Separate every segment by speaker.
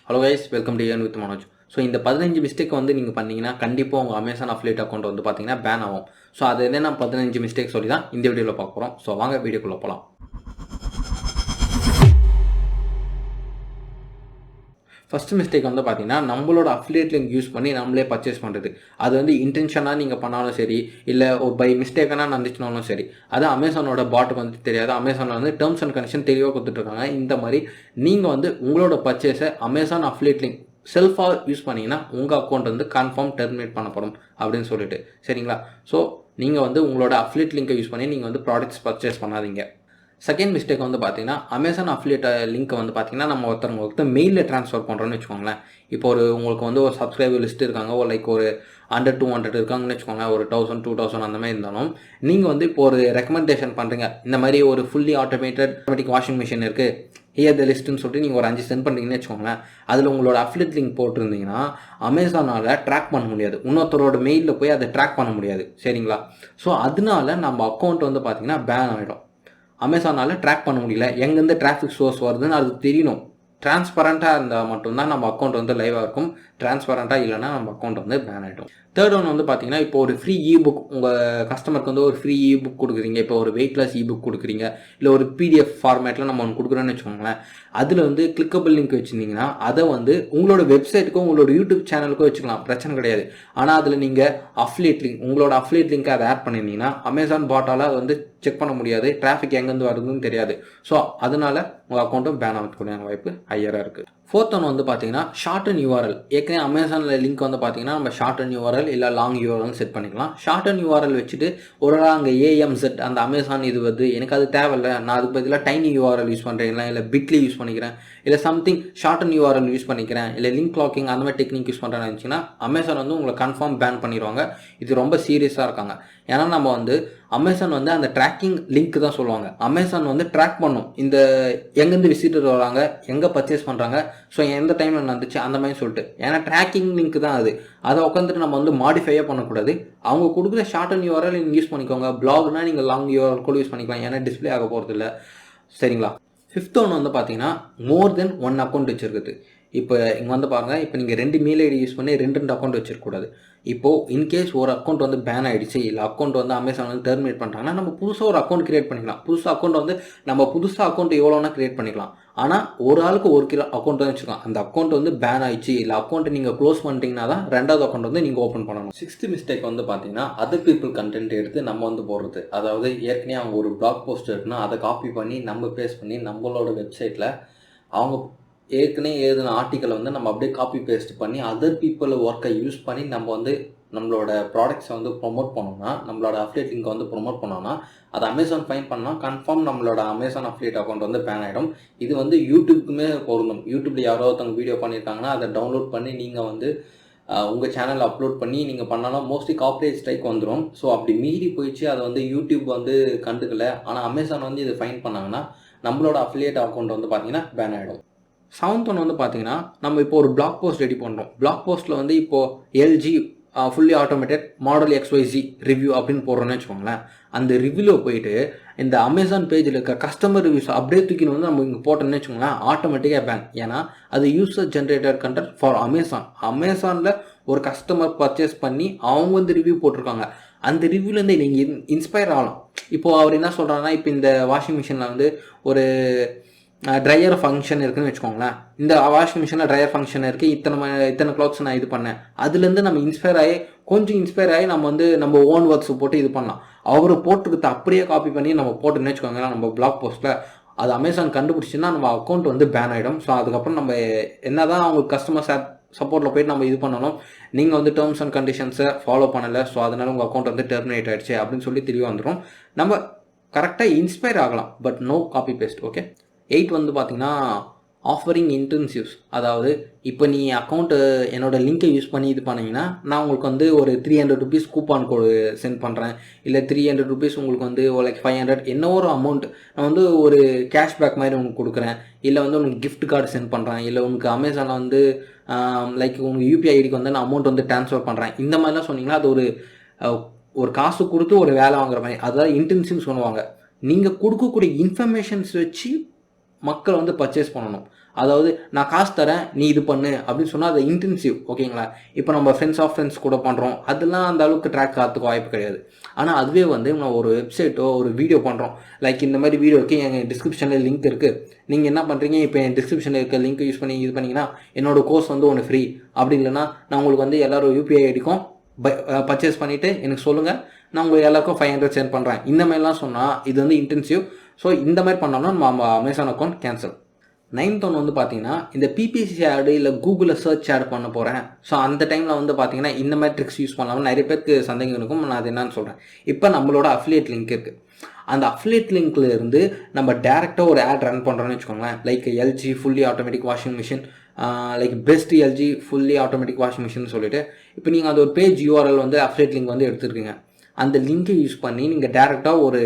Speaker 1: Hello guys, welcome to Earn with Manoj. So இந்த 15 mistake வந்து நீங்கள் பண்ணீங்கன்னா கண்டிப்பாக உங்கள் அமேசான் அஃபிலியேட் அக்கௌண்ட் வந்து பார்த்தீங்கன்னா பேன் ஆகும். ஸோ அது என்ன 15 மிஸ்டேக் சொல்லி தான் இந்த வீடியோவில் பார்க்க போகிறோம். ஸோ வாங்க வீடியோக்குள்ளே போகலாம். ஃபஸ்ட் மிஸ்டேக் வந்து பார்த்தீங்கன்னா நம்மளோட அஃபிலியேட் லிங்க் யூஸ் பண்ணி நம்மளே பர்ச்சேஸ் பண்ணுறது. அது வந்து இன்டென்ஷனாக நீங்கள் பண்ணாலும் சரி, இல்லை பை மிஸ்டேக்காக நடந்துச்சுனாலும் சரி, அது அமேசானோட பாட்டுக்கு வந்து தெரியாது. அமேசானில் வந்து டேர்ம்ஸ் அண்ட் கண்டிஷன் தெளிவாக கொடுத்துட்ருக்காங்க. இந்த மாதிரி நீங்கள் வந்து உங்களோட பர்ச்சேஸை அமேசான் அஃபிலியேட் லிங்க் செல்ஃபாக யூஸ் பண்ணிங்கன்னா உங்கள் அக்கௌண்ட் வந்து கன்ஃபார்ம் டெர்மினேட் பண்ணப்படும் அப்படின்னு சொல்லிட்டு, சரிங்களா? ஸோ நீங்கள் வந்து உங்களோட அஃபிலியேட் லிங்கை யூஸ் பண்ணி நீங்கள் வந்து ப்ராடக்ட்ஸ் பர்ச்சேஸ் பண்ணாதீங்க. செகண்ட் மிஸ்டேக் வந்து பார்த்தீங்கன்னா அமேசான் அஃபிலியேட் லிங்க்கை வந்து பார்த்தீங்கன்னா நம்ம ஒருத்தர் மெயிலில் ட்ரான்ஸ்ஃபர் பண்ணுறோன்னு வச்சுக்கோங்களேன். இப்போ உங்களுக்கு வந்து ஒரு சப்ஸ்கிரைபர் லிஸ்ட் இருக்காங்க, ஒரு 100 200 இருக்காங்கன்னு வச்சுக்கோங்களேன். ஒரு 1000 2000 அந்த மாதிரி இருந்தாலும் நீங்கள் வந்து இப்போ ஒரு ரெக்கமெண்டேஷன் பண்ணுறீங்க. இந்த மாதிரி ஒரு ஃபுல்லி ஆட்டோமேட்டிக் வாஷிங் மிஷின் இருக்குது, ஹியர் த லிஸ்ட்டுன்னு சொல்லிட்டு நீங்கள் ஒரு 5 சென்ட் பண்ணுறீங்கன்னு வச்சுக்கோங்களேன். அதில் உங்களோட அஃபிலியேட் லிங்க் போட்டிருந்தீங்கன்னா அமேசானால் ட்ராக் பண்ண முடியாது. இன்னொருத்தரோட மெயிலில் போய் அதை ட்ராக் பண்ண முடியாது, சரிங்களா? ஸோ அதனால நம்ம அக்கௌண்ட் வந்து பார்த்தீங்கன்னா பேன் ஆகிடும். அமேசானால் ட்ராக் பண்ண முடியல, எங்கேருந்து டிராஃபிக் சோர்ஸ் வருதுன்னு அது தெரியணும். டிரான்ஸ்பரண்ட்டாக இருந்தால் மட்டும்தான் நம்ம அக்கௌண்ட் வந்து லைவாக இருக்கும். டிரான்ஸ்பரண்ட்டாக இல்லைனா நம்ம அக்கௌண்ட் வந்து பேன் ஆகிடும். தேர்ட் ஒன் வந்து பார்த்தீங்கன்னா இப்போ ஒரு ஃப்ரீ இபுக் உங்கள் கஸ்டமருக்கு வந்து ஒரு ஃப்ரீ இபுக் கொடுக்குறீங்க. இப்போ ஒரு வெயிட்லெஸ் இபுக் கொடுக்குறீங்க, இல்லை ஒரு பிடிஎஃப் ஃபார்மேட்டில் நம்ம ஒன்று கொடுக்குறோன்னு வச்சுக்கோங்களேன். அதில் வந்து கிளிக்கபிள் லிங்க் வச்சுருந்தீங்கன்னா அதை வந்து உங்களோட வெப்சைட்டுக்கும் உங்களோட யூடியூப் சேனலுக்கும் வச்சுக்கலாம், பிரச்சனை கிடையாது. ஆனால் அதில் நீங்கள் அஃபிலியேட் லிங்க் உங்களோட அஃபிலியேட் லிங்க்கை அதை ஆட் பண்ணியிருந்தீங்கன்னா அமேசான் பாட்டால் அதை வந்து செக் பண்ண முடியாது, டிராஃபிக் எங்கேருந்து வருதுன்னு தெரியாது. ஸோ அதனால உங்கள் அக்கௌண்ட்டும் பேன் ஆகக்கூடிய வாய்ப்பு ஹையராக இருக்குது. ஃபோர்த் ஒன் வந்து பார்த்தீங்கன்னா ஷார்டன் URL. ஏற்கனவே அமேசானில் லிங்க் வந்து பார்த்தீங்கன்னா நம்ம ஷார்டன் URL இல்லை லாங் URL செட் பண்ணிக்கலாம். ஷார்டன் URL வச்சுட்டு ஒரு அங்கே AMZ அந்த அமேசான் இது வந்து எனக்கு அது தேவையில்லை, நான் அதுக்கு பதிலாக டைனி URL யூஸ் பண்ணுறீங்களா, இல்லை பிட்லி யூஸ் பண்ணிக்கிறேன், இல்லை சம்திங் ஷார்டன் URL யூஸ் பண்ணிக்கிறேன், இல்லை லிங்க் லாக்கிங் அந்த மாதிரி டெக்னிக் யூஸ் பண்ணுறேன்னு இருந்துச்சுன்னா அமேசான் வந்து உங்களை கன்ஃபார்ம் பேன் பண்ணிடுவாங்க. இது ரொம்ப சீரியஸாக இருக்காங்க. ஏன்னா நம்ம வந்து அமேசான் வந்து அந்த ட்ராக்கிங் லிங்க் தான் சொல்லுவாங்க. அமேசான் வந்து ட்ராக் பண்ணும், இந்த எங்கேருந்து விசிட்டர் வராங்க, எங்கே பர்ச்சேஸ் பண்ணுறாங்க, ஸோ எந்த டைமில் நடந்துச்சு அந்த மாதிரி சொல்லிட்டு. ஏன்னா ட்ராக்கிங் லிங்க் தான் அது. அதை உட்காந்துட்டு நம்ம வந்து மாடிஃபையே பண்ணக்கூடாது. அவங்க கொடுக்குற ஷார்டன் URL நீங்கள் யூஸ் பண்ணிக்கோங்க. பிளாக்னா நீங்கள் லாங் URL கூட யூஸ் பண்ணிக்கலாம், ஏன்னா டிஸ்பிளே ஆக போகிறது இல்லை, சரிங்களா? ஃபிஃப்த் ஒன்று வந்து பார்த்தீங்கன்னா மோர் தென் 1 அக்கௌண்ட் வச்சுருக்குது. இப்போ இங்கே வந்து பாருங்கள், இப்போ நீங்கள் 2 மெயில் ஐடி யூஸ் பண்ணி 2 அக்கௌண்ட் வச்சிருக்கக்கூடாது. இப்போது இன்கேஸ் ஒரு அக்கௌண்ட் வந்து பேன் ஆகிடுச்சு, இல்லை அக்கௌண்ட் வந்து அமேசான் வந்து டெர்மினேட் பண்ணுறாங்கன்னா நம்ம புதுசாக ஒரு அக்கௌண்ட் கிரியேட் பண்ணிக்கலாம். புதுசாக அக்கௌண்ட் வந்து நம்ம புதுசாக அக்கௌண்ட் எவ்வளோனா கிரியேட் பண்ணிக்கலாம். ஆனால் ஒரு ஆளுக்கு ஒரு அக்கௌண்ட் தான் வச்சுக்கலாம். அந்த அக்கௌண்ட் வந்து பேன் ஆயிடுச்சு, இல்லை அக்கௌண்ட்டை நீங்கள் க்ளோஸ் பண்ணிட்டீங்கன்னா தான் 2வது அக்கௌண்ட் வந்து நீங்கள் ஓப்பன் பண்ணணும். 6th மிஸ்டேக் வந்து பார்த்தீங்கன்னா அதர் பீப்புள் கண்டென்ட் எடுத்து நம்ம வந்து போடுறது. அதாவது ஏற்கனவே அவங்க ஒரு பிளாக் போஸ்ட் இருக்குன்னா அதை காப்பி பண்ணி நம்ம பேஸ்ட் பண்ணி நம்மளோட வெப்சைட்டில் அவங்க ஏற்கனவே எழுதின ஆர்டிக்கலை வந்து நம்ம அப்படியே காப்பி பேஸ்ட் பண்ணி அதர் பீப்புள் ஒர்க்கை யூஸ் பண்ணி நம்ம வந்து நம்மளோட ப்ராடக்ட்ஸை வந்து ப்ரொமோட் பண்ணோம்னா, நம்மளோட அஃபிலியேட் லிங்கை வந்து ப்ரொமோட் பண்ணோம்னா அதை அமேசான் ஃபைன் பண்ணால் கன்ஃபார்ம் நம்மளோட அமேசான் அஃபிலியேட் அக்கௌண்ட் வந்து பேன் ஆகிடும். இது வந்து யூடியூப்புக்குமே பொருந்தும். யூடியூப்பில் யாரோ ஒருத்தவங்க வீடியோ பண்ணியிருக்காங்கன்னா அதை டவுன்லோட் பண்ணி நீங்கள் வந்து உங்கள் சேனலில் அப்லோட் பண்ணி நீங்கள் பண்ணாலும் மோஸ்ட்லி காப்பிரைட் ஸ்ட்ரைக் வந்துடும். ஸோ அப்படி மீறி போயிடுச்சு, அதை வந்து யூடியூப் வந்து கண்டுக்கலை, ஆனால் அமேசான் வந்து இதை ஃபைன் பண்ணாங்கன்னா நம்மளோட அஃபிலியேட் அக்கௌண்ட் வந்து பார்த்தீங்கன்னா பேன் ஆகிடும். 7th ஒன்று வந்து பார்த்தீங்கன்னா நம்ம இப்போ ஒரு பிளாக் போஸ்ட் ரெடி பண்ணுறோம். பிளாக் போஸ்ட்டில் வந்து இப்போது LG fully automated model XYZ review அப்படின்னு போடுறோன்னு வச்சுக்கோங்களேன். அந்த ரிவ்யூவில் போயிட்டு இந்த அமேசான் பேஜில் இருக்க கஸ்டமர் ரிவ்யூஸ் அப்படியே தூக்கின்னு வந்து நம்ம இங்கே போட்டோன்னு வச்சுக்கோங்களேன், ஆட்டோமேட்டிக்காக பேன். ஏன்னா அது user generated content for Amazon. அமேசானில் ஒரு கஸ்டமர் பர்ச்சேஸ் பண்ணி அவங்க வந்து ரிவ்யூ போட்டிருக்காங்க. அந்த ரிவ்யூலேருந்து நீங்கள் இன்ஸ்பயர் ஆகலாம். இப்போது அவர் என்ன சொல்கிறாங்கன்னா, இப்போ இந்த வாஷிங் மிஷினில் வந்து ஒரு ட்ரையர் ஃபங்க்ஷன் இருக்குதுன்னு வச்சுக்கோங்களேன். இந்த வாஷிங் மிஷினில் ட்ரையர் ஃபங்க்ஷன் இருக்குது, இத்தனை க்ளாத்ஸ் நான் இது பண்ணேன். அதுலேருந்து நம்ம கொஞ்சம் இன்ஸ்பயர் ஆகி நம்ம வந்து நம்ம ஓன் ஒர்க்ஸ் போட்டு இது பண்ணலாம். அவர் போட்டுக்கிட்ட அப்படியே காப்பி பண்ணி நம்ம போட்டுன்னு வச்சுக்கோங்க நம்ம பிளாக் போஸ்ட்டில். அது அமேசான் கண்டுபிடிச்சின்னா நம்ம அக்கௌண்ட் வந்து பேன் ஆகிடும். ஸோ அதுக்கப்புறம் நம்ம என்ன தான் அவங்களுக்கு கஸ்டமர் சப்போர்ட்டில் போய்ட்டு நம்ம இது பண்ணணும், நீங்கள் வந்து டேர்ம்ஸ் அண்ட் கண்டிஷன்ஸை ஃபாலோ பண்ணலை, ஸோ அதனால் உங்கள் அக்கௌண்ட் வந்து டெர்மினேட் ஆகிடுச்சு அப்படின்னு சொல்லி தெரிய வந்துடும். நம்ம கரெக்டாக இன்ஸ்பயர் ஆகலாம், but no copy paste. Okay. 8 வந்து பார்த்தீங்கன்னா ஆஃபரிங் இன்டென்சிவ்ஸ். அதாவது இப்போ நீ அக்கௌண்ட்டு என்னோட லிங்கை யூஸ் பண்ணி இது பண்ணிங்கன்னா நான் உங்களுக்கு வந்து ஒரு 300 rupees கூப்பான் கோடு சென்ட் பண்ணுறேன், இல்லை 300 rupees உங்களுக்கு வந்து 500 என்ன ஒரு அமௌண்ட் நான் வந்து ஒரு கேஷ்பேக் மாதிரி உங்களுக்கு கொடுக்குறேன், இல்லை வந்து உங்களுக்கு கிஃப்ட் கார்டு சென்ட் பண்ணுறேன், இல்லை உங்களுக்கு அமேசானில் வந்து உங்களுக்கு UPI ஐடிக்கு வந்து நான் அமௌண்ட் வந்து ட்ரான்ஸ்ஃபர் பண்ணுறேன். இந்த மாதிரிலாம் சொன்னீங்கன்னா அது ஒரு காசு கொடுத்து ஒரு வேலை வாங்குற மாதிரி, அதாவது இன்டென்சிவ் சொல்லுவாங்க. நீங்கள் கொடுக்கக்கூடிய இன்ஃபர்மேஷன்ஸ் வச்சு மக்கள் வந்து பர்ச்சேஸ் பண்ணணும். அதாவது நான் காசு தரேன் நீ இது பண்ணு அப்படின்னு சொன்னால் அது இன்டென்சிவ். ஓகேங்களா? இப்போ நம்ம ஃப்ரெண்ட்ஸ் கூட பண்ணுறோம், அதெல்லாம் அந்த அளவுக்கு ட்ராக் ஆகிறதுக்கு வாய்ப்பு கிடையாது. ஆனால் அதுவே வந்து நான் ஒரு வெப்சைட்டோ ஒரு வீடியோ பண்ணுறோம், லைக் இந்த மாதிரி வீடியோக்கு எங்கள் டிஸ்கிரிப்ஷனில் லிங்க் இருக்குது, நீங்கள் என்ன பண்ணுறீங்க, இப்போ என் டிஸ்கிரிப்ஷனில் இருக்க லிங்க் யூஸ் பண்ணி இது பண்ணிங்கன்னா என்னோடய கோர்ஸ் வந்து ஒன்று ஃப்ரீ. அப்படி இல்லைன்னா நான் உங்களுக்கு வந்து எல்லோரும் யூபிஐ ஐடிக்கும் பர்ச்சேஸ் பண்ணிவிட்டு எனக்கு சொல்லுங்கள், நான் உங்களுக்கு எல்லாருக்கும் 500 சென்ட் பண்ணுறேன். இந்த மாதிரிலாம் சொன்னால் இது வந்து இன்டென்சிவ். ஸோ இந்த மாதிரி பண்ணோம்னா நம்ம Amazon account cancel. 9th one வந்து பார்த்தீங்கன்னா இந்த பிபிசி ஆடு இல்லை கூகுளில் சர்ச் ஆட் பண்ண போகிறேன். ஸோ அந்த டைமில் வந்து பார்த்தீங்கன்னா இந்த மாதிரி ட்ரிக்ஸ் யூஸ் பண்ணலாமல் நிறைய பேருக்கு சந்தேகம் இருக்கும். நான் அது என்னன்னு சொல்கிறேன். இப்போ நம்மளோட அஃபிலியேட் லிங்க் இருக்குது. அந்த அஃபிலியேட் லிங்க்ல இருந்து நம்ம டேரெக்டாக ஒரு ஆட் ரன் பண்ணுறோன்னு வச்சுக்கோங்களேன். Like LG fully automatic washing machine, like best LG fully automatic washing machine சொல்லிட்டு இப்போ நீங்கள் அந்த ஒரு பேஜ் யூஆர்எல் வந்து அஃபிலியேட் லிங்க் வந்து எடுத்துருக்கீங்க. அந்த லிங்கை யூஸ் பண்ணி நீங்கள் டேரெக்டாக ஒரு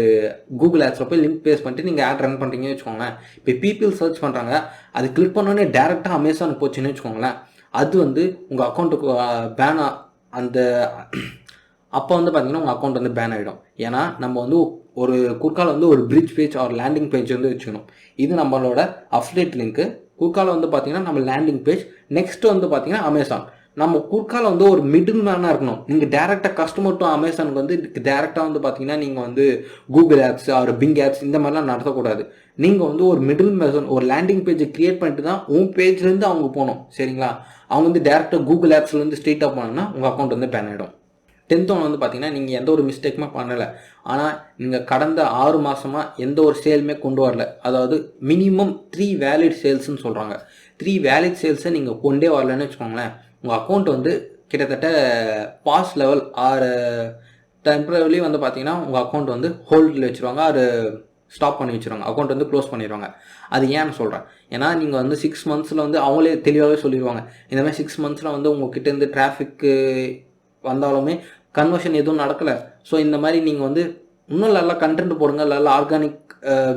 Speaker 1: கூகுள் ஆட்ஸில் போய் லிங்க் பேஸ் பண்ணிட்டு நீங்கள் ஆட் ரன் பண்ணுறீங்கன்னு வச்சுக்கோங்களேன். இப்போ பீப்புள் சர்ச் பண்ணுறாங்க, அது கிளிக் பண்ணோன்னே டேரெக்டாக அமேசான் போச்சுன்னு வச்சுக்கோங்களேன். அது வந்து உங்கள் அக்கௌண்ட்டுக்கு பேனாக அந்த அப்போ வந்து பார்த்தீங்கன்னா உங்கள் அக்கௌண்ட் வந்து பேன் ஆகிடும். ஏன்னா நம்ம வந்து ஒரு குறுக்கால வந்து ஒரு bridge page or landing page வந்து வச்சுக்கணும். இது நம்மளோட அஃபிலியேட் லிங்க்கு. குறுக்கால வந்து பார்த்தீங்கன்னா நம்ம லேண்டிங் பேஜ், நெக்ஸ்ட் வந்து பார்த்தீங்கன்னா அமேசான். நம்ம குறுக்கால வந்து ஒரு மிடில் மேனாக இருக்கணும். நீங்கள் டேரெக்டாக கஸ்டமர் டு அமேசானுக்கு வந்து டேரெக்டாக வந்து பார்த்தீங்கன்னா நீங்கள் வந்து Google apps or Bing apps இந்த மாதிரிலாம் நடத்தக்கூடாது. நீங்கள் வந்து ஒரு மிடில் மேன், ஒரு லேண்டிங் பேஜை கிரியேட் பண்ணிட்டு தான் உங்கள் பேஜ்லேருந்து அவங்க போகணும். சரிங்களா? அவங்க வந்து டேரெக்டாக கூகுள் ஆப்ஸ்லேருந்து ஸ்ட்ரெயிட்டாக போனாங்கன்னா உங்கள் அக்கௌண்ட் வந்து பேன் ஆகிடும். 10th ஒன் வந்து பார்த்தீங்கன்னா நீங்கள் எந்த ஒரு மிஸ்டேக்குமே பண்ணலை, ஆனால் நீங்கள் கடந்த 6 மாதமாக எந்த ஒரு சேலுமே கொண்டு வரல. அதாவது மினிமம் 3 வேலிட் சேல்ஸ்ன்னு சொல்கிறாங்க. 3 வேலிட் சேல்ஸை நீங்கள் கொண்டே வரலன்னு வச்சுக்கோங்களேன், உங்கள் அக்கௌண்ட் வந்து கிட்டத்தட்ட பாஸ் லெவல் ஆர் டெம்பரரிலி வந்து பார்த்தீங்கன்னா உங்கள் அக்கௌண்ட் வந்து ஹோல்டில் வச்சுருவாங்க, அது ஸ்டாப் பண்ணி வச்சுருவாங்க, அக்கௌண்ட் வந்து க்ளோஸ் பண்ணிடுவாங்க. அது ஏன்னு சொல்கிறேன், ஏன்னா நீங்கள் வந்து 6 மந்த்ஸில் வந்து அவங்களே தெளிவாகவே சொல்லிடுவாங்க, இந்த மாதிரி 6 மந்த்ஸில் வந்து உங்கள்கிட்டேருந்து டிராஃபிக்கு வந்தாலுமே கன்வர்ஷன் எதுவும் நடக்கலை. ஸோ இந்த மாதிரி நீங்கள் வந்து இன்னும் நல்லா கண்டென்ட் போடுங்க, நல்லா ஆர்கானிக்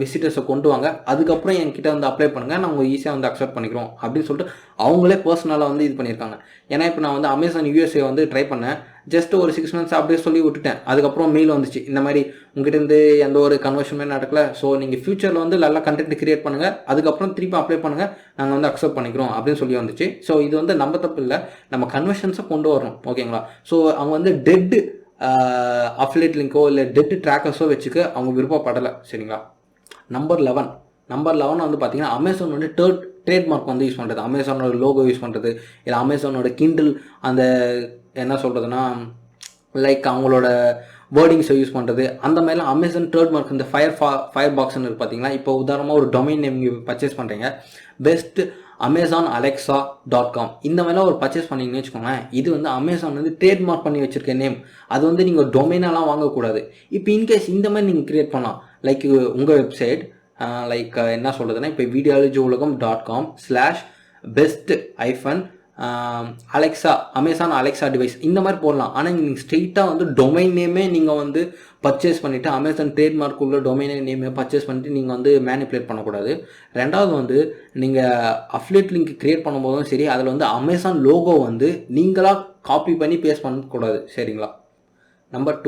Speaker 1: விசிட்டர்ஸை கொண்டு வாங்க, அதுக்கப்புறம் என்கிட்ட வந்து அப்ளை பண்ணுங்கள், நாங்கள் ஈஸியாக வந்து அக்செப்ட் பண்ணிக்கிறோம் அப்படின்னு சொல்லிட்டு அவங்களே பர்சனலாக வந்து இது பண்ணியிருக்காங்க. ஏன்னா இப்போ நான் வந்து அமேசான் யூஎஸ்ஏ வந்து ட்ரை பண்ணேன், ஜஸ்ட் ஒரு 6 மந்த்ஸ் அப்படியே சொல்லி விட்டுட்டேன். அதுக்கப்புறம் மெயில் வந்துச்சு, இந்த மாதிரி உங்ககிட்டருந்து எந்த ஒரு கன்வர்ஷனுமே நடக்கலை, ஸோ நீங்கள் ஃபியூச்சரில் வந்து நல்லா கண்டென்ட் கிரியேட் பண்ணுங்கள், அதுக்கப்புறம் திருப்பி அப்ளை பண்ணுங்கள், நாங்கள் வந்து அக்செப்ட் பண்ணிக்கிறோம் அப்படின்னு சொல்லி வந்துச்சு. ஸோ இது வந்து நம்ம தப்பு இல்லை, நம்ம கன்வர்ஷன்ஸை கொண்டு வரணும். ஓகேங்களா? ஸோ அவங்க வந்து டெட் அஃபிலியேட் லிங்கோ இல்லை டெட் ட்ராக்கர்ஸோ வச்சுக்க அவங்க விருப்பப்படலை. சரிங்களா? நம்பர் 11 வந்து பார்த்தீங்கன்னா அமேசான் வந்து ட்ரேட்மார்க் வந்து யூஸ் பண்ணுறது, அமேசானோட லோகோ யூஸ் பண்ணுறது, இல்லை அமேசானோட கிண்டில் அந்த என்ன சொல்கிறதுனா லைக் அவங்களோட வேர்டிங்ஸை யூஸ் பண்ணுறது, அந்த மாதிரிலாம் அமேசான் ட்ரேட்மார்க். இந்த ஃபயர் பாக்ஸ்ன்னு இருக்குது பார்த்தீங்களா? இப்போ உதாரணமாக ஒரு டொமைன் நேம் நீங்கள் பர்ச்சேஸ் பண்ணுறீங்க, பெஸ்ட் amazonalexa.com இந்த மாதிரிலாம் ஒரு பர்ச்சேஸ் பண்ணிங்கன்னு வச்சுக்கோங்களேன், இது வந்து அமேசான் வந்து ட்ரேட்மார்க் பண்ணி வச்சுருக்க நேம், அது வந்து நீங்கள் ஒரு டொமைனாலாம் வாங்கக்கூடாது. இப்போ இன்கேஸ் இந்த மாதிரி நீங்கள் க்ரியேட் பண்ணலாம், லைக் உங்கள் வெப்சைட் லைக் என்ன சொல்கிறதுனா இப்போ videologyuulagam.com/best Alexa Amazon Alexa device இந்த மாதிரி போடலாம். ஆனால் நீங்கள் ஸ்ட்ரெயிட்டாக வந்து டொமைன் நேமே நீங்கள் வந்து பர்ச்சேஸ் பண்ணிவிட்டு அமேசான் ட்ரேட்மார்க் உள்ள டொமைன் நேமே பர்ச்சேஸ் பண்ணிவிட்டு நீங்கள் வந்து மேனிப்புலேட் பண்ணக்கூடாது. ரெண்டாவது வந்து நீங்கள் அஃபிலியேட் லிங்க் க்ரியேட் பண்ணும்போதும் சரி, அதில் வந்து அமேசான் லோகோ வந்து நீங்களாக காப்பி பண்ணி பேஸ்ட் பண்ணக்கூடாது. சரிங்களா? நம்பர்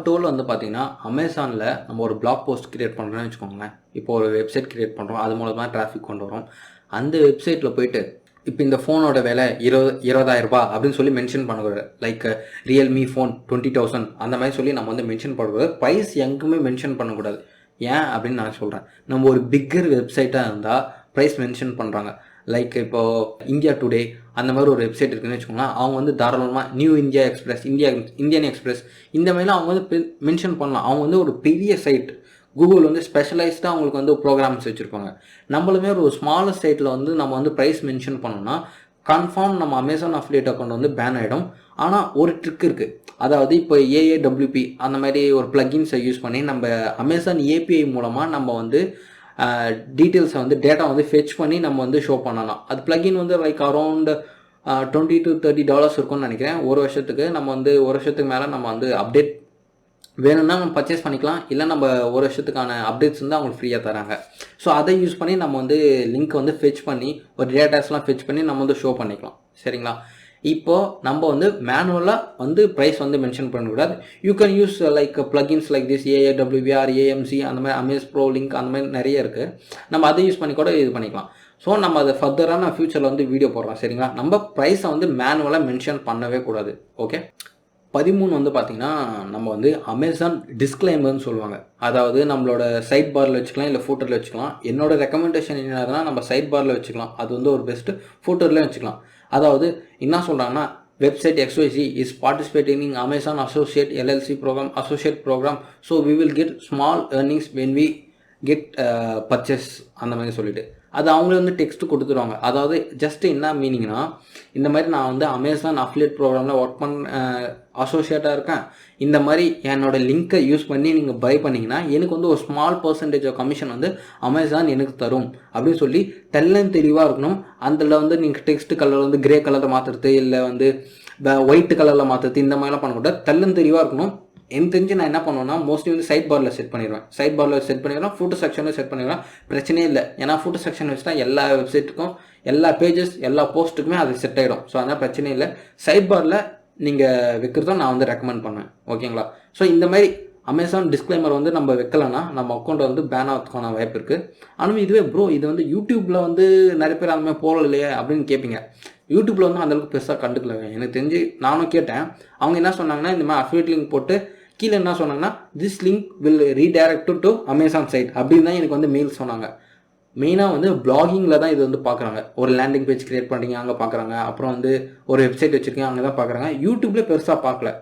Speaker 1: 12 வந்து பார்த்தீங்கன்னா அமேசானில் நம்ம ஒரு பிளாக் போஸ்ட் க்ரியேட் பண்ணுறோன்னு வச்சுக்கோங்களேன், இப்போ ஒரு வெப்சைட் க்ரியேட் பண்ணுறோம், அது மூலமாக டிராஃபிக் கொண்டு வரோம். அந்த வெப்சைட்டில் போயிட்டு இப்போ இந்த ஃபோனோட விலை 20,000 ரூபாய் அப்படின்னு சொல்லி மென்ஷன் பண்ணக்கூடாது. லைக் ரியல்மி ஃபோன் 20,000 அந்த மாதிரி சொல்லி நம்ம வந்து மென்ஷன் பண்ணக்கூடாது. ப்ரைஸ் எங்குமே மென்ஷன் பண்ணக்கூடாது. ஏன் அப்படின்னு நான் சொல்கிறேன், நம்ம ஒரு பிக்கர் வெப்சைட்டாக இருந்தால் ப்ரைஸ் மென்ஷன் பண்ணுறாங்க. லைக் இப்போது இந்தியா டுடே அந்த மாதிரி ஒரு வெப்சைட் இருக்குதுன்னு வச்சுக்கோங்களேன், அவங்க வந்து தாராளமாக new India express, Indian express இந்த மாதிரிலாம் அவங்க வந்து மென்ஷன் பண்ணலாம். அவங்க வந்து ஒரு பெரிய சைட், கூகுள் வந்து ஸ்பெஷலைஸ்டாக அவங்களுக்கு வந்து ப்ரோக்ராம்ஸ் வச்சுருப்பாங்க. நம்மளுமே ஒரு ஸ்மாலர் சைட்டில் வந்து நம்ம வந்து ப்ரைஸ் மென்ஷன் பண்ணோம்னா கன்ஃபார்ம் நம்ம அமேசான் அஃபிலியேட் அக்கௌண்ட் வந்து பேன் ஆகிடும். ஆனால் ஒரு ட்ரிக் இருக்குது, அதாவது இப்போ ஏஏடபிள்யூபி அந்த மாதிரி ஒரு ப்ளகின்ஸை யூஸ் பண்ணி நம்ம அமேசான் ஏபிஐ மூலமாக நம்ம வந்து டீட்டெயில்ஸை வந்து டேட்டா வந்து ஃபெச் பண்ணி நம்ம வந்து ஷோ பண்ணலாம். அது ப்ளகின் வந்து லைக் அரௌண்ட் $20 to $30 இருக்கும்னு நினைக்கிறேன். ஒரு வருஷத்துக்கு நம்ம வந்து ஒரு வருஷத்துக்கு மேலே நம்ம வந்து அப்டேட் வேணும்னா நம்ம பர்ச்சேஸ் பண்ணிக்கலாம், இல்லை நம்ம ஒரு வருஷத்துக்கான அப்டேட்ஸ் வந்து அவங்களுக்கு ஃப்ரீயாக தராங்க. ஸோ அதை யூஸ் பண்ணி நம்ம வந்து லிங்க் வந்து ஃபெச் பண்ணி ஒரு டேட்டாஸ்லாம் ஃபெச் பண்ணி நம்ம வந்து ஷோ பண்ணிக்கலாம். சரிங்களா? இப்போது நம்ம வந்து மேனுவலாக வந்து ப்ரைஸ் வந்து மென்ஷன் பண்ணக்கூடாது. You can use like plugins like this AAWR, AMC அந்த மாதிரி அமேஸ் ப்ரோ லிங்க் அந்த மாதிரி நிறைய இருக்குது. நம்ம அதை யூஸ் பண்ணி கூட இது பண்ணிக்கலாம். ஸோ நம்ம அதை ஃபர்தராக நான் ஃபியூச்சரில் வந்து வீடியோ போடுறோம் சரிங்களா. நம்ம ப்ரைஸை வந்து மேனுவலாக மென்ஷன் பண்ணவே கூடாது. ஓகே. 13 வந்து பார்த்தீங்கன்னா நம்ம வந்து அமேசான் டிஸ்க்ளைமர்னு சொல்லுவாங்க. அதாவது நம்மளோட சைட் பாரில் வச்சுக்கலாம், இல்லை ஃபூட்டரில் வச்சுக்கலாம். என்னோட ரெக்கமெண்டேஷன் என்னதுன்னா நம்ம சைட் பாரில் வச்சுக்கலாம், அது வந்து ஒரு பெஸ்ட்டு. ஃபூட்டர்லேயும் வச்சுக்கலாம். அதாவது என்ன சொல்கிறாங்கன்னா, website XYZ is participating in Amazon associate LLC program, associate program, so we will get small earnings when we get purchase அந்த மாதிரி சொல்லிட்டு அது அவங்களே வந்து டெக்ஸ்ட் கொடுத்துருவாங்க. அதாவது ஜஸ்ட் என்ன மீனிங்னா, இந்த மாதிரி நான் வந்து அமேசான் அஃபிலியேட் ப்ரோக்ராமில் ஒர்க் அசோசியேட்டாக இருக்கேன், இந்த மாதிரி என்னோட லிங்க்கை யூஸ் பண்ணி நீங்கள் பை பண்ணிங்கன்னா எனக்கு வந்து ஒரு ஸ்மால் பர்சன்டேஜ் ஆஃப் கமிஷன் வந்து அமேசான் எனக்கு தரும் அப்படின்னு சொல்லி தெளிவாக இருக்கணும். அதில் வந்து நீங்கள் டெக்ஸ்ட் கலர் வந்து கிரே கலரில் மாற்றுறது, இல்லை வந்து ஒயிட் கலரில் மாற்றுறது, இந்த மாதிரிலாம் பண்ணக்கூடாது. தெளிவாக இருக்கணும். எனக்கு தெரிஞ்சு நான் என்ன பண்ணுவேன்னா, மோஸ்ட்லி வந்து சைட் பாரில் செட் பண்ணிடுவேன். ஃபோட்டோ செக்ஷனில் செட் பண்ணிடுவேன். பிரச்சனையே இல்லை. ஏன்னா ஃபோட்டோ செக்ஷன் வச்சுட்டா எல்லா வெப்சைட்டுக்கும், எல்லா பேஜஸ், எல்லா போஸ்ட்டுக்குமே அது செட் ஆகிடும். ஸோ அதனால் பிரச்சனையே இல்லை. சைட் பாரில் நீங்கள் வைக்கிறதும் நான் வந்து ரெக்கமெண்ட் பண்ணுவேன். ஓகேங்களா. ஸோ இந்த மாதிரி அமேசான் டிஸ்க்ளைமர் வந்து நம்ம வைக்கலன்னா நம்ம அக்கௌண்ட்டை வந்து பேன் ஆகிறதுக்கான வாய்ப்பு இருக்குது. ஆனால் இதுவே ப்ரோ இது வந்து யூடியூப்பில் வந்து நிறைய பேர் அந்த மாதிரி போகலையே அப்படின்னு கேட்பீங்க. யூடியூப்பில் வந்து அந்தளவுக்கு பெருசாக கண்டுக்கலங்க. எனக்கு தெரிஞ்சு நானும் கேட்டேன். அவங்க என்ன சொன்னாங்கன்னா, இந்த மாதிரி அஃபிலியேட் லிங்க் போட்டு கீழே என்ன சொன்னாங்கன்னா, this link will redirect to Amazon site அப்படின்னு தான் எனக்கு வந்து மெயில் சொன்னாங்க. மெயினாக வந்து பிளாகிங்கில் தான் இது வந்து பார்க்குறாங்க. ஒரு லேண்டிங் பேஜ் கிரியேட் பண்ணுறீங்க அங்கே பார்க்குறாங்க, அப்புறம் வந்து ஒரு வெப்சைட் வச்சுருக்கீங்க அங்கே தான் பார்க்குறாங்க. யூடியூப்லேயே பெருசாக பார்க்கல.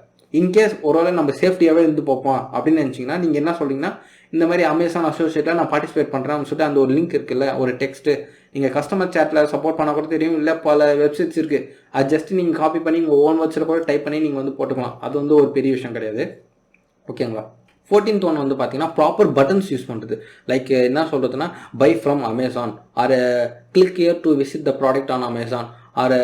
Speaker 1: இன்கேஸ் ஒருவேளை நம்ம சேஃப்டியாகவே இருந்து பார்ப்போம் அப்படின்னு நினச்சிங்கன்னா, நீங்கள் என்ன சொல்கிறீங்கன்னா, இந்த மாதிரி அமேசான் அசோசியேட்டில் நான் பார்ட்டிசிபேட் பண்ணுறேன்னு சொல்லிட்டு அந்த ஒரு லிங்க் இருக்குல்ல, ஒரு டெக்ஸ்ட்டு நீங்கள் கஸ்டமர் சேட்டில் சப்போர்ட் பண்ணால் கூட தெரியும், இல்லை பல வெப்சைட்ஸ் இருக்குது, அது ஜஸ்ட் நீங்கள் காப்பி பண்ணி உங்கள் ஓன் வேர்ட்ஸில் கூட டைப் பண்ணி நீங்கள் வந்து போட்டுக்கலாம். அது வந்து ஒரு பெரிய விஷயம் கிடையாது. ஓகேங்களா. 14th ஒன் வந்து பார்த்தீங்கன்னா ப்ராப்பர் பட்டன்ஸ் யூஸ் பண்ணுறது. லைக் என்ன சொல்கிறதுனா, buy from Amazon, or click here to visit the product on Amazon, or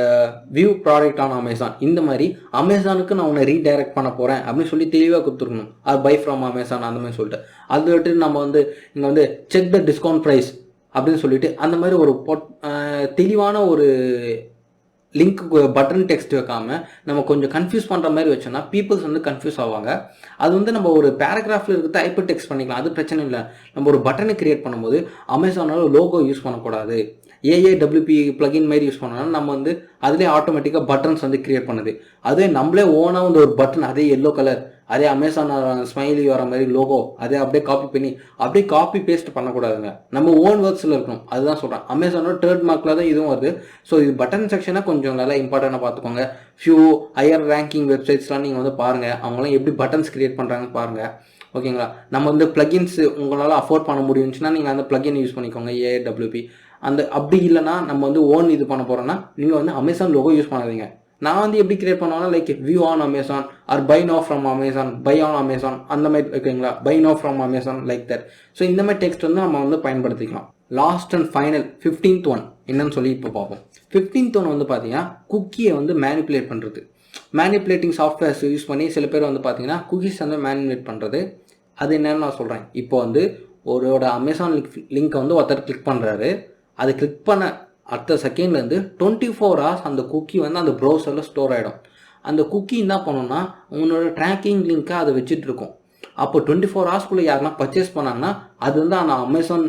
Speaker 1: view product on Amazon. இந்த மாதிரி அமேசானுக்கு நான் உன்னை ரீடைரக்ட் பண்ண போகிறேன் அப்படின்னு சொல்லி தெளிவாக கொடுத்துருக்கணும். ஆர் பை ஃப்ரம் அமேசான் அந்த மாதிரி சொல்லிட்டு, அதை விட்டு நம்ம வந்து இங்கே வந்து செக் த டிஸ்கவுண்ட் ப்ரைஸ் அப்படின்னு சொல்லிட்டு அந்த மாதிரி ஒரு தெளிவான ஒரு லிங்க்கு பட்டன் டெக்ஸ்ட் வைக்காமல் நம்ம கொஞ்சம் கன்ஃபியூஸ் பண்ணுற மாதிரி வச்சோன்னா பீப்புள்ஸ் வந்து கன்ஃபியூஸ் ஆவாங்க. அது வந்து நம்ம ஒரு பேராகிராஃபில் இருக்கிறத ஹைப்பர் டெக்ஸ்ட் பண்ணிக்கலாம், அது பிரச்சனை இல்லை. நம்ம ஒரு பட்டனை கிரியேட் பண்ணும்போது அமேசானோட லோகோ யூஸ் பண்ணக்கூடாது. AAWP பிளகின் மாதிரி யூஸ் பண்ணோம்னா நம்ம வந்து அதிலே ஆட்டோமேட்டிக்காக பட்டன்ஸ் வந்து கிரியேட் பண்ணுது. அதே நம்மளே ஓனாக வந்து ஒரு பட்டன், அதே எல்லோ கலர், அதே அமேசான் ஸ்மைலி வர மாதிரி லோகோ, அதே அப்படியே காப்பி பண்ணி அப்படியே காப்பி பேஸ்ட் பண்ணக்கூடாதுங்க. நம்ம ஓன் ஒர்க்ஸில் இருக்கணும். அதுதான் சொல்கிறேன். அமேசானோட ட்ரேட்மார்க்கில் தான் இதுவும் வருது. ஸோ இது பட்டன் செக்ஷனாக கொஞ்சம் நல்லா இம்பார்ட்டண்ட்டாக பார்த்துக்கோங்க. ஃபியூ ஹையர் ரேங்கிங் வெப்சைட்ஸ்லாம் நீங்கள் வந்து பாருங்கள், அவங்களாம் எப்படி பட்டன்ஸ் கிரியேட் பண்ணுறாங்கன்னு பாருங்கள். ஓகேங்களா. நம்ம வந்து பிளகின்ஸ் உங்களால் அஃபோர்ட் பண்ண முடியும்னுச்சுன்னா நீங்கள் அந்த பிளகின் யூஸ் பண்ணிக்கோங்க, AAWP. அப்படி இல்லைனா நம்ம வந்து ஓன் இது பண்ண போகிறோன்னா நீங்கள் வந்து அமேசான் லோகோ யூஸ் பண்ணாதீங்க. நான் வந்து எப்படி கிரியேட் பண்ணுவேன்னா, like view on Amazon or buy now from Amazon, buy on Amazon அந்த மாதிரி ஓகேங்களா, buy now from Amazon like that. So இந்த மாதிரி டெக்ஸ்ட் வந்து நம்ம வந்து பயன்படுத்திக்கலாம். Last and final 15th one என்னன்னு சொல்லி இப்போ பார்ப்போம். 15th ஒன் வந்து பார்த்தீங்கன்னா குக்கியை வந்து மேனிப்புலேட் பண்ணுறது. மேனிப்புலேட்டிங் சாஃப்ட்வேர்ஸ் யூஸ் பண்ணி சில பேர் வந்து பார்த்தீங்கன்னா குக்கீஸ் வந்து மேனிப்புலேட் பண்ணுறது. அது என்னன்னு நான் சொல்கிறேன். இப்போ வந்து ஒருவோட அமேசான் லிங்க்கை வந்து ஒருத்தர் கிளிக் பண்ணுறாரு. அது கிளிக் பண்ண அடுத்த செகண்ட்லேருந்து 24 hours அந்த குக்கி வந்து அந்த ப்ரௌசரில் ஸ்டோர் ஆகிடும். அந்த குக்கி என்ன பண்ணணும்னா உங்களோட ட்ராக்கிங் லிங்க்கை அதை வச்சுட்டு இருக்கும். அப்போ 24 hours யாருன்னா பர்ச்சேஸ் பண்ணாங்கன்னா அது வந்து அந்த அமேசான்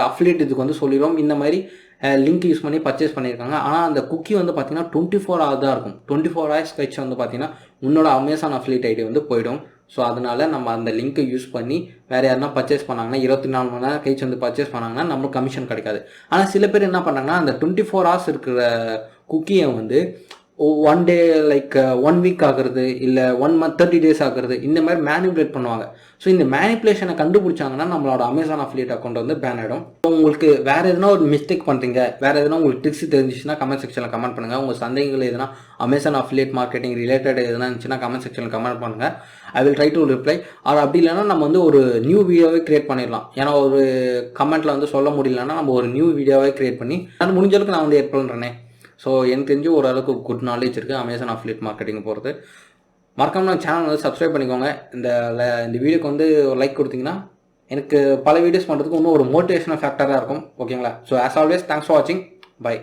Speaker 1: அஃபிலியேட் இதுக்கு வந்து சொல்லிடும், இந்த மாதிரி லிங்க் யூஸ் பண்ணி பர்ச்சேஸ் பண்ணியிருக்காங்க. ஆனால் அந்த குக்கி வந்து பார்த்தீங்கன்னா 24 hours தான் இருக்கும். 24 hours கழிச்சு வந்து பார்த்தீங்கன்னா உன்னோட அமேசான் அஃபிலியேட் ஐடி வந்து போயிடும். ஸோ அதனால் நம்ம அந்த லிங்க்கை யூஸ் பண்ணி வேறு யாருன்னா பர்ச்சேஸ் பண்ணாங்கன்னா 24 மணி நேரம் கழிச்சு வந்து பர்ச்சேஸ் பண்ணாங்கன்னா நம்மளுக்கு கமிஷன் கிடைக்காது. ஆனால் சில பேர் என்ன பண்ணாங்கன்னா அந்த 24 hours இருக்கிற குக்கியை வந்து 1 day லைக் 1 week ஆகுறது, இல்லை 1 month 30 days ஆகுறது, இந்த மாதிரி மேனிப்புலேட் பண்ணுவாங்க. ஸோ இந்த மேனிப்புலேஷனை கண்டுபிடிச்சாங்கன்னா நம்மளோட அமேசான் அஃபிலியேட் அக்கௌண்ட் வந்து பேன் ஆகிடும். உங்களுக்கு வேறு எதுனா ஒரு மிஸ்டேக் பண்ணுறீங்க, வேறு எதுனா உங்களுக்கு ட்ரிக்ஸ் தெரிஞ்சிச்சுன்னா கமெண்ட் செக்ஷனில் கமெண்ட் பண்ணுங்கள். உங்கள் சந்தேகங்கள் எதுனா அமேசான் அஃபிலியேட் மார்க்கெட்டிங் ரிலேட்டட் எதுனா இருந்துச்சுன்னா கமெண்ட் செக்ஷனில் கமெண்ட் பண்ணுங்கள். I will try to reply. Or அப்படி இல்லைனா நம்ம வந்து ஒரு நியூ வீடியோவே கிரியேட் பண்ணிடலாம். ஏன்னா ஒரு கமெண்ட்டில் வந்து சொல்ல முடியலன்னா நம்ம ஒரு நியூ வீடியோவே கிரியேட் பண்ணி அது முடிஞ்ச அளவுக்கு நான் வந்து ஹெல்ப் பண்ணுறேனே. ஸோ எனக்கு தெரிஞ்சு ஓரளவுக்கு குட் நாலேஜ் இருக்குது அமேசான் அஃபிலியேட் மார்க்கெட்டிங் போகிறது. மறக்காம நான் சேனல் வந்து சப்ஸ்கிரைப் பண்ணிக்கோங்க. இந்த வீடியோக்கு வந்து ஒரு லைக் கொடுத்தீங்கன்னா எனக்கு பல வீடியோஸ் பண்ணுறதுக்கு இன்னும் ஒரு மோட்டிவேஷனல் ஃபேக்டராக இருக்கும். ஓகேங்களா. So as always thanks for வாட்சிங். பை.